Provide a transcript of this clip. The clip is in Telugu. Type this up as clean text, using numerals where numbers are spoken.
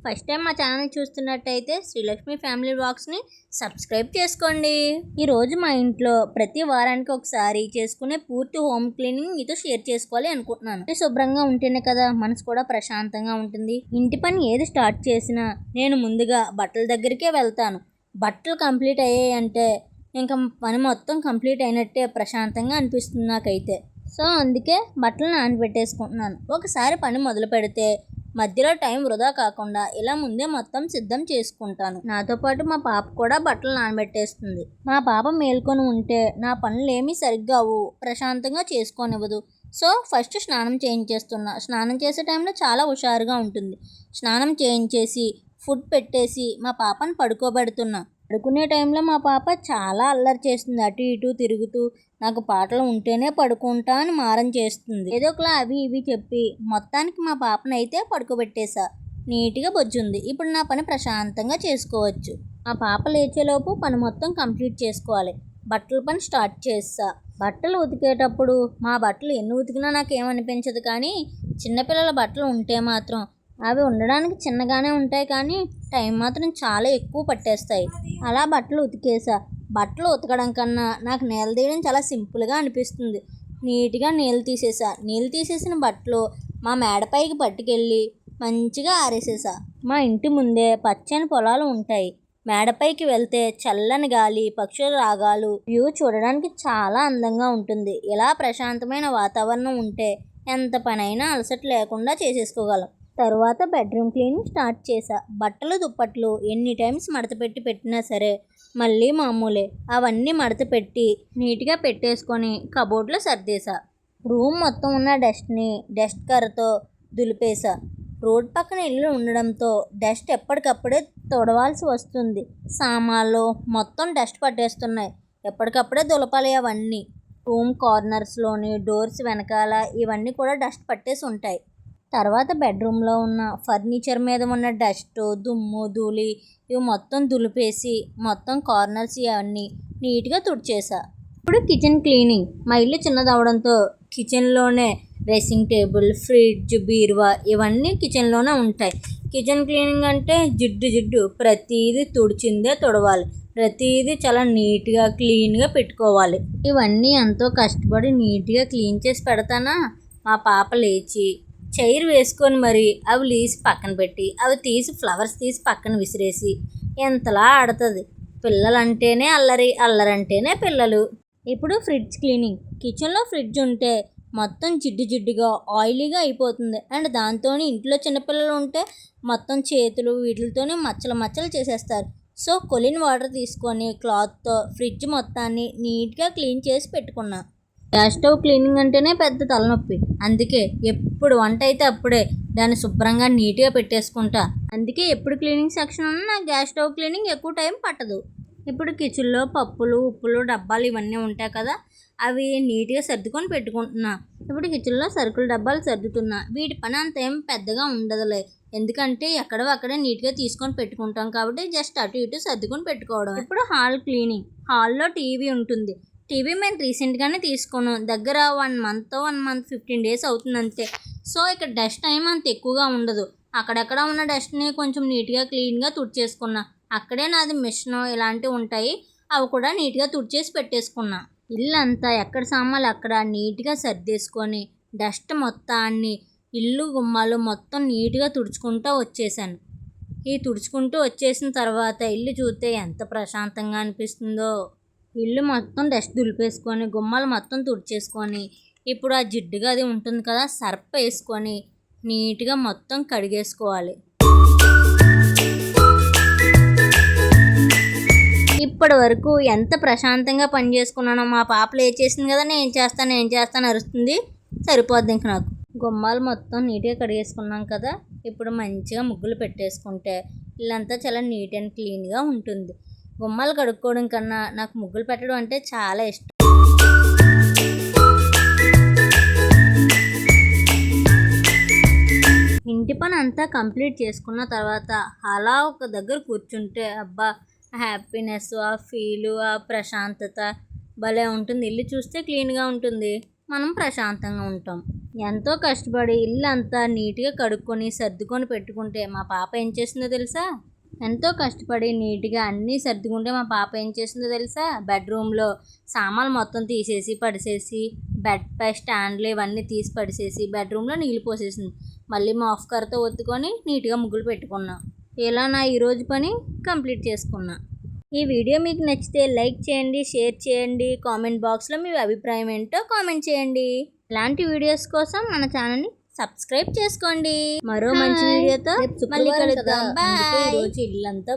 ఫస్ట్ టైం మా ఛానల్ చూస్తున్నట్టయితే శ్రీలక్ష్మి ఫ్యామిలీ వ్లాగ్స్ని సబ్స్క్రైబ్ చేసుకోండి. ఈరోజు మా ఇంట్లో ప్రతి వారానికి ఒకసారి చేసుకునే పూర్తి హోమ్ క్లీనింగ్ మీతో షేర్ చేసుకోవాలి అనుకుంటున్నాను. శుభ్రంగా ఉంటేనే కదా మనసు కూడా ప్రశాంతంగా ఉంటుంది. ఇంటి పని ఏది స్టార్ట్ చేసినా నేను ముందుగా బట్టల దగ్గరికే వెళ్తాను. బట్టలు కంప్లీట్ అయ్యాయంటే ఇంకా పని మొత్తం కంప్లీట్ అయినట్టే ప్రశాంతంగా అనిపిస్తుంది నాకైతే. సో అందుకే బట్టలు నానబెట్టేసుకుంటున్నాను. ఒకసారి పని మొదలు పెడితే మధ్యలో టైం వృధా కాకుండా ఇలా ముందే మొత్తం సిద్ధం చేసుకుంటాను. నాతో పాటు మా పాప కూడా బట్టలు నానబెట్టేస్తుంది. మా పాప మేల్కొని ఉంటే నా పనులు ఏమీ సరిగ్గా అవ్వవు, ప్రశాంతంగా చేసుకోనివ్వదు. సో ఫస్ట్ స్నానం చేయించేస్తున్నా. స్నానం చేసే టైంలో చాలా హుషారుగా ఉంటుంది. స్నానం చేయించేసి ఫుడ్ పెట్టేసి మా పాపను పడుకోబెడుతున్నా. పడుకునే టైంలో మా పాప చాలా అల్లరి చేస్తుంది. అటు ఇటు తిరుగుతూ నాకు పాటలు ఉంటేనే పడుకుంటా అని మారం చేస్తుంది. ఏదో ఒకలా అవి ఇవి చెప్పి మొత్తానికి మా పాపను అయితే పడుకోబెట్టేశా. నీట్గా బొజ్జుంది. ఇప్పుడు నా పని ప్రశాంతంగా చేసుకోవచ్చు. మా పాప లేచేలోపు పని మొత్తం కంప్లీట్ చేసుకోవాలి. బట్టల పని స్టార్ట్ చేస్తా. బట్టలు ఉతికేటప్పుడు మా బట్టలు ఎన్ని ఉతికినా నాకేమనిపించదు, కానీ చిన్నపిల్లల బట్టలు ఉంటే మాత్రం అవి ఉండడానికి చిన్నగానే ఉంటాయి, కానీ టైం మాత్రం చాలా ఎక్కువ పట్టేస్తాయి. అలా బట్టలు ఉతికేసా. బట్టలు ఉతకడం కన్నా నాకు నేల తీయడం చాలా సింపుల్గా అనిపిస్తుంది. నీట్గా నీళ్ళు తీసేసా. నీళ్ళు తీసేసిన బట్టలు మా మేడపైకి పట్టుకెళ్ళి మంచిగా ఆరేసేసా. మా ఇంటి ముందే పచ్చని పొలాలు ఉంటాయి. మేడపైకి వెళ్తే చల్లని గాలి, పక్షుల రాగాలు, వ్యూ చూడడానికి చాలా అందంగా ఉంటుంది. ఇలా ప్రశాంతమైన వాతావరణం ఉంటే ఎంత పనైనా అలసట లేకుండా చేసేసుకోగలం. తర్వాత బెడ్రూమ్ క్లీనింగ్ స్టార్ట్ చేశా. బట్టలు దుప్పట్లు ఎన్ని టైమ్స్ మడత పెట్టినా సరే మళ్ళీ మామూలే. అవన్నీ మడత పెట్టి నీట్గా పెట్టేసుకొని కబోర్డ్లో సర్దేశా. రూమ్ మొత్తం ఉన్న డస్ట్ని డస్ట్ కర్రతో దులిపేశా. రోడ్ పక్కన ఇల్లు ఉండడంతో డస్ట్ ఎప్పటికప్పుడే తుడవాల్సి వస్తుంది. సామాన్లు మొత్తం డస్ట్ పట్టేస్తున్నాయి. ఎప్పటికప్పుడే దులపాలి అవన్నీ. రూమ్ కార్నర్స్లోని డోర్స్ వెనకాల ఇవన్నీ కూడా డస్ట్ పట్టేసి ఉంటాయి. తర్వాత బెడ్రూమ్లో ఉన్న ఫర్నిచర్ మీద ఉన్న డస్ట్, దుమ్ము, ధూళి ఇవి మొత్తం దులిపేసి మొత్తం కార్నర్స్ ఇవన్నీ నీట్గా తుడిచేసా. ఇప్పుడు కిచెన్ క్లీనింగ్. మా ఇల్లు చిన్నదవడంతో కిచెన్లోనే డ్రెస్సింగ్ టేబుల్, ఫ్రిడ్జ్, బీరువా ఇవన్నీ కిచెన్లోనే ఉంటాయి. కిచెన్ క్లీనింగ్ అంటే జిడ్డు ప్రతిదీ తుడిచిందే తుడవాలి. ప్రతిదీ చాలా నీట్గా క్లీన్గా పెట్టుకోవాలి. ఇవన్నీ ఎంతో కష్టపడి నీట్గా క్లీన్ చేసి పెడతానా, మా పాప లేచి చైర్ వేసుకొని మరి అవి తీసి పక్కన పెట్టి అవి తీసి ఫ్లవర్స్ తీసి పక్కన విసిరేసి ఎంతలా ఆడుతుంది. పిల్లలంటేనే అల్లరి, అల్లరంటేనే పిల్లలు. ఇప్పుడు ఫ్రిడ్జ్ క్లీనింగ్. కిచెన్లో ఫ్రిడ్జ్ ఉంటే మొత్తం జిడ్డుగా ఆయిలీగా అయిపోతుంది. అండ్ దాంతో ఇంట్లో చిన్నపిల్లలు ఉంటే మొత్తం చేతులు వీటితోనే మచ్చలు చేసేస్తారు. సో కొలిన్ వాటర్ తీసుకొని క్లాత్తో ఫ్రిడ్జ్ మొత్తాన్ని నీట్గా క్లీన్ చేసి పెట్టుకున్నా. గ్యాస్ స్టవ్ క్లీనింగ్ అంటేనే పెద్ద తలనొప్పి. అందుకే ఎప్పుడు వంట అయితే అప్పుడే దాన్ని శుభ్రంగా నీట్గా పెట్టేసుకుంటా. అందుకే ఎప్పుడు క్లీనింగ్ సెక్షన్ ఉన్నా నాకు గ్యాస్ స్టవ్ క్లీనింగ్ ఎక్కువ టైం పట్టదు. ఇప్పుడు కిచెన్లో పప్పులు, ఉప్పులు డబ్బాలు ఇవన్నీ ఉంటాయి కదా, అవి నీట్గా సర్దుకొని పెట్టుకుంటున్నా. ఇప్పుడు కిచెన్లో సరుకుల డబ్బాలు సర్దుతున్నా. వీటి పని అంత ఏం పెద్దగా ఉండదులే, ఎందుకంటే ఎక్కడో అక్కడే నీట్గా తీసుకొని పెట్టుకుంటాం కాబట్టి జస్ట్ అటు ఇటు సర్దుకొని పెట్టుకోవడం. ఇప్పుడు హాల్ క్లీనింగ్. హాల్లో టీవీ ఉంటుంది. టీవీ మేము రీసెంట్గానే తీసుకున్నాం. దగ్గర 1 month 15 days అవుతుంది అంతే. సో ఇక్కడ డస్ట్ టైం అంత ఎక్కువగా ఉండదు. అక్కడెక్కడ ఉన్న డస్ట్ని కొంచెం నీట్గా క్లీన్గా తుడిచేసుకున్నా. అక్కడే నాది మిషన్ ఇలాంటివి ఉంటాయి, అవి కూడా నీట్గా తుడిచేసి పెట్టేసుకున్నా. ఇల్లు అంతా ఎక్కడ సామాన్లు అక్కడ నీట్గా సర్దేసుకొని డస్ట్ మొత్తాన్ని ఇల్లు గుమ్మాలు మొత్తం నీట్గా తుడుచుకుంటూ వచ్చేసాను. ఈ తుడుచుకుంటూ వచ్చేసిన తర్వాత ఇల్లు చూస్తే ఎంత ప్రశాంతంగా అనిపిస్తుందో. ఇల్లు మొత్తం డస్ట్ దులిపేసుకొని గుమ్మాలు మొత్తం తుడిచేసుకొని ఇప్పుడు ఆ జిడ్డుగా అది ఉంటుంది కదా, సర్ఫ్ వేసుకొని నీట్గా మొత్తం కడిగేసుకోవాలి. ఇప్పటి వరకు ఎంత ప్రశాంతంగా పని చేసుకున్నానో. మా పాప లేచేసింది కదా, నేను చేస్తాను అరుస్తుంది. సరిపోద్ది ఇంక నాకు. గుమ్మాలు మొత్తం నీట్గా కడిగేసుకున్నాం కదా, ఇప్పుడు మంచిగా ముగ్గులు పెట్టేసుకుంటే ఇల్లంతా చాలా నీట్ అండ్ క్లీన్గా ఉంటుంది. గుమ్మాలు కడుక్కోవడం కన్నా నాకు ముగ్గులు పెట్టడం అంటే చాలా ఇష్టం. ఇంటి పని అంతా కంప్లీట్ చేసుకున్న తర్వాత అలా ఒక దగ్గర కూర్చుంటే అబ్బా హ్యాపీనెస్, ఆ ఫీలు, ఆ ప్రశాంతత భలే ఉంటుంది. ఇల్లు చూస్తే క్లీన్గా ఉంటుంది, మనం ప్రశాంతంగా ఉంటాం. ఎంతో కష్టపడి ఇల్లు అంతా నీట్గా కడుక్కొని సర్దుకొని పెట్టుకుంటే మా పాప ఏం చేస్తుందో తెలుసా? ఎంతో కష్టపడి నీట్గా అన్నీ సర్దుకుంటే మా పాప ఏం చేస్తుందో తెలుసా? బెడ్రూమ్లో సామాన్లు మొత్తం తీసేసి పడిసేసి, బెడ్ పై స్టాండ్లు ఇవన్నీ తీసి పడిసేసి బెడ్రూమ్లో నీళ్ళు పోసేసింది. మళ్ళీ మాఫ్ కర్రతో ఒత్తుకొని నీట్గా ముగ్గులు పెట్టుకున్నా. ఇలా నా ఈరోజు పని కంప్లీట్ చేసుకున్నా. ఈ వీడియో మీకు నచ్చితే లైక్ చేయండి, షేర్ చేయండి, కామెంట్ బాక్స్లో మీ అభిప్రాయం ఏంటో కామెంట్ చేయండి. ఇలాంటి వీడియోస్ కోసం మన ఛానల్ని సబ్స్క్రైబ్ చేసుకోండి. మరో మంచి వీడియోతో మళ్ళీ కలుద్దాం. బాయ్. ఈరోజు ఇల్లంతా